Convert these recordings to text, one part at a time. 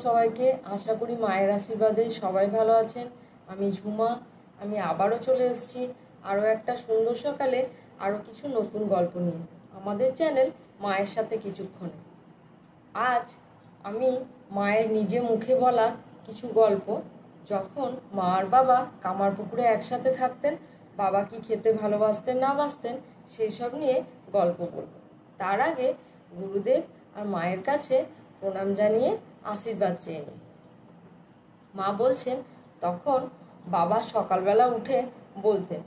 সবাইকে। আশা করি মায়ের আশীর্বাদে সবাই ভালো আছেন। আমি ঝুমা। আমি আবারও চলে এসেছি আরও একটা সুন্দর সকালে আরও কিছু নতুন গল্প নিয়ে আমাদের চ্যানেল মায়ের সাথে কিছুক্ষণে। আজ আমি মায়ের নিজে মুখে বলা কিছু গল্প, যখন মা আর বাবা কামারপুকুরে একসাথে থাকতেন, বাবা কি খেতে ভালোবাসতেন না বাসতেন সেই সব নিয়ে গল্প বলব। তার আগে গুরুদেব আর মায়ের কাছে প্রণাম জানিয়ে আশীর্বাদ চেয়ে নিই। মা বলছেন, তখন বাবা সকালবেলা উঠে বলতেন,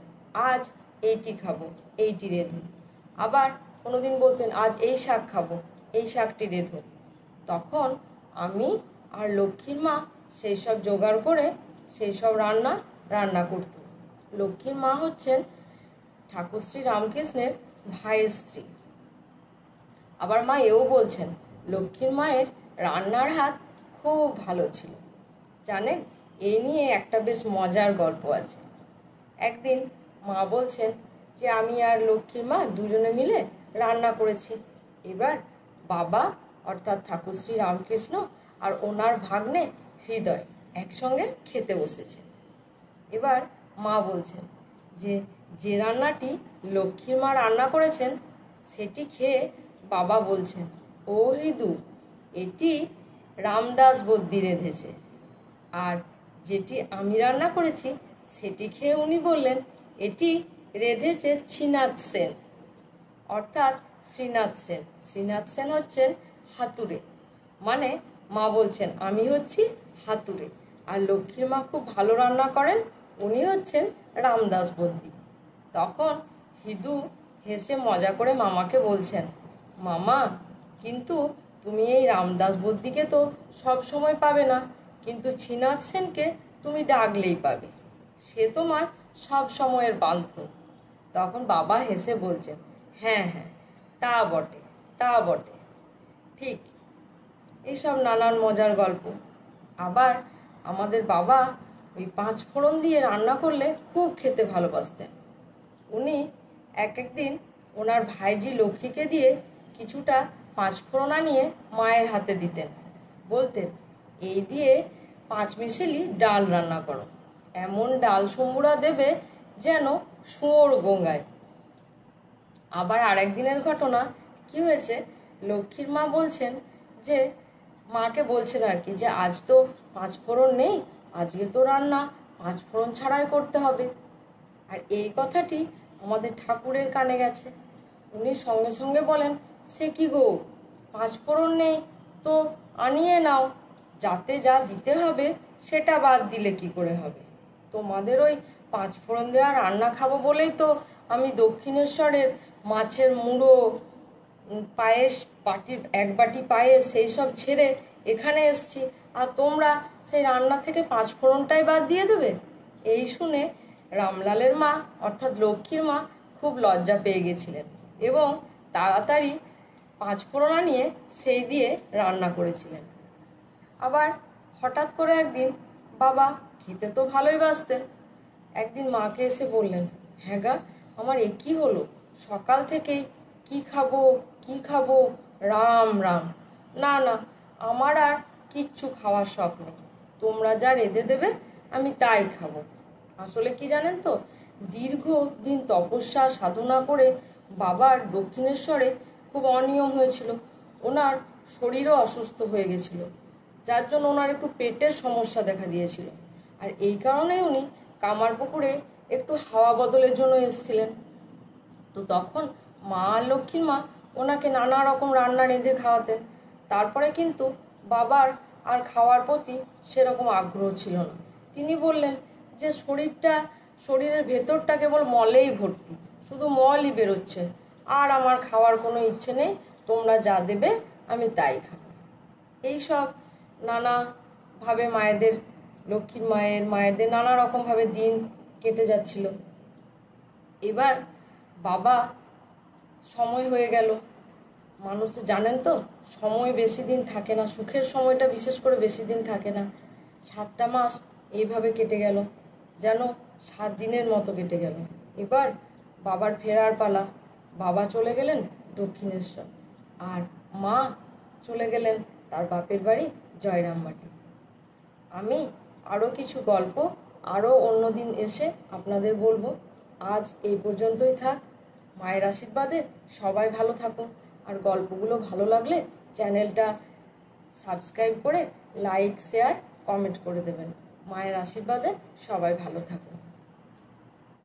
আজ এইটি খাবো, এইটি রেঁধো। আবার কোনোদিন বলতেন, আজ এই শাক খাবো, এই শাকটি রেঁধো। তখন আমি আর লক্ষ্মীর মা সেই সব জোগাড় করে সেই সব রান্না করতাম। লক্ষ্মীর মা হচ্ছেন ঠাকুর শ্রী রামকৃষ্ণের ভাইয়ের স্ত্রী। আবার মা এও বলছেন, লক্ষ্মীর মায়ের রান্নার হাত খুব ভালো ছিল। জানেন, এই নিয়ে একটা বেশ মজার গল্প আছে। একদিন মা বলছেন যে আমি আর লক্ষ্মীর মা দুজনে মিলে রান্না করেছি। এবার বাবা অর্থাৎ ঠাকুর শ্রী রামকৃষ্ণ আর ওনার ভাগ্নে হৃদয় একসঙ্গে খেতে বসেছে। এবার মা বলছেন যে যে রান্নাটি লক্ষ্মীর মা রান্না করেছেন সেটি খেয়ে বাবা বলছেন, ও হৃদু, এটি রামদাস বদ্যি রেঁধেছে। আর যেটি আমি রান্না করেছি সেটি খেয়ে উনি বললেন, এটি রেঁধেছে শ্রীনাথ সেন, অর্থাৎ শ্রীনাথ সেন। শ্রীনাথ সেন হচ্ছেন হাতুড়ে। মানে মা বলছেন আমি হচ্ছি হাতুড়ে, আর লক্ষ্মীর মা খুব ভালো রান্না করেন, উনি হচ্ছেন রামদাস বদ্যি। তখন হিদু হেসে মজা করে মামাকে বলছেন, মামা, কিন্তু তুমি এই রামদাস বদ্যিকে তো সব সময় পাবে না, কিন্তু শ্রীনাথ সেনকে তুমি ডাকলেই পাবে, সে তোমার সব সময়ের বান্ধব। তখন বাবা হেসে বলছেন, হ্যাঁ হ্যাঁ, তা বটে, তা বটে, ঠিক। এইসব নানান মজার গল্প। আবার আমাদের বাবা ওই 5 ফোড়ন দিয়ে রান্না করলে খুব খেতে ভালোবাসতেন। উনি একদিন ওনার ভাইজি লক্ষ্মীকে দিয়ে কিছুটা 5 ফোড়ন আনিয়ে মায়ের হাতে দিতেন। বলতেন, এই দিয়ে 5 মিশেলি ডাল রান্না করো, এমন ডাল সম্বুরা দেবে যেন শুয়োর গঙ্গায়। আবার আরেকদিনের ঘটনা কি হয়েছে, লক্ষ্মীর মা বলছেন যে মাকে বলছেন আর কি, যে আজ তো 5 ফোড়ন নেই, আজকে তো রান্না 5 ফোড়ন ছাড়াই করতে হবে। আর এই কথাটি আমাদের ঠাকুরের কানে গেছে। উনি সঙ্গে সঙ্গে বলেন, সে কি গো, 5 ফোড়ন নেই তো আনিয়ে নাও, যাতে যা দিতে হবে সেটা বাদ দিলে কি করে হবে। তোমাদের ওই 5 ফোড়ন দেওয়া রান্না খাবো বলেই তো আমি দক্ষিণেশ্বরের মাছের মুড়ো, পায়েস, এক বাটি পায়েস সেই সব ছেড়ে এখানে এসছি, আর তোমরা সেই রান্না থেকে 5 ফোড়নটাই বাদ দিয়ে দেবে। এই শুনে রামলালের মা অর্থাৎ লক্ষ্মীর মা খুব লজ্জা পেয়ে গেছিলেন এবং তাড়াতাড়ি 5 ফোড়ন আনিয়ে সেই দিয়ে রান্না করেছিলেন। আবার হঠাৎ করে একদিন বাবা খেতে তো ভালোই বাসতেন, একদিন মাকে এসে বললেন, হ্যাঁ গা, আমার এ কি হলো, সকাল থেকেই কি খাবো কি খাবো, রাম রাম, না না, আমার আর কিচ্ছু খাওয়ার শখ নেই, তোমরা যা রেঁধে দেবে আমি তাই খাবো। আসলে কি জানেন তো, দীর্ঘদিন তপস্যা সাধনা করে বাবার দক্ষিণেশ্বরে খুব অনিয়ম হয়েছিল, ওনার শরীরও অসুস্থ হয়ে গেছিল, যার জন্য ওনার একটু পেটের সমস্যা দেখা দিয়েছিল। আর এই কারণেই উনি কামারপুকুরে একটু হাওয়া বদলের জন্য এসেছিলেন। তো তখন মা আর লক্ষ্মীর মা ওনাকে নানা রকম রান্না রেঁধে খাওয়াতেন। তারপরে কিন্তু বাবার আর খাওয়ার প্রতি সেরকম আগ্রহ ছিল না। তিনি বললেন যে শরীরের ভেতরটা কেবল মলেই ভর্তি, শুধু মলই বেরোচ্ছে, আর আমার খাওয়ার কোনো ইচ্ছে নেই, তোমরা যা দেবে আমি তাই খাবো। এইসব নানাভাবে লক্ষ্মীর মায়েদের নানা রকমভাবে দিন কেটে যাচ্ছিল। এবার বাবা সময় হয়ে গেল, মানুষ তো জানেন তো সময় বেশি দিন থাকে না, সুখের সময়টা বিশেষ করে বেশি দিন থাকে না। 7টা মাস এইভাবে কেটে গেল, যেন 7 দিনের মতো কেটে গেল। এবার বাবার ফেরার পালা। বাবা চলে গেলেন দক্ষিণেশ্বর, আর মা চলে গেলেন তার বাপের বাড়ি জয়রামবাটি। আমি আরও কিছু গল্প আরও অন্য দিন এসে আপনাদের বলবো। আজ এই পর্যন্তই থাক। মায়ের আশীর্বাদে সবাই ভালো থাকুন। আর গল্পগুলো ভালো লাগলে চ্যানেলটা সাবস্ক্রাইব করে লাইক, শেয়ার, কমেন্ট করে দেবেন। মায়ের আশীর্বাদে সবাই ভালো থাকুন।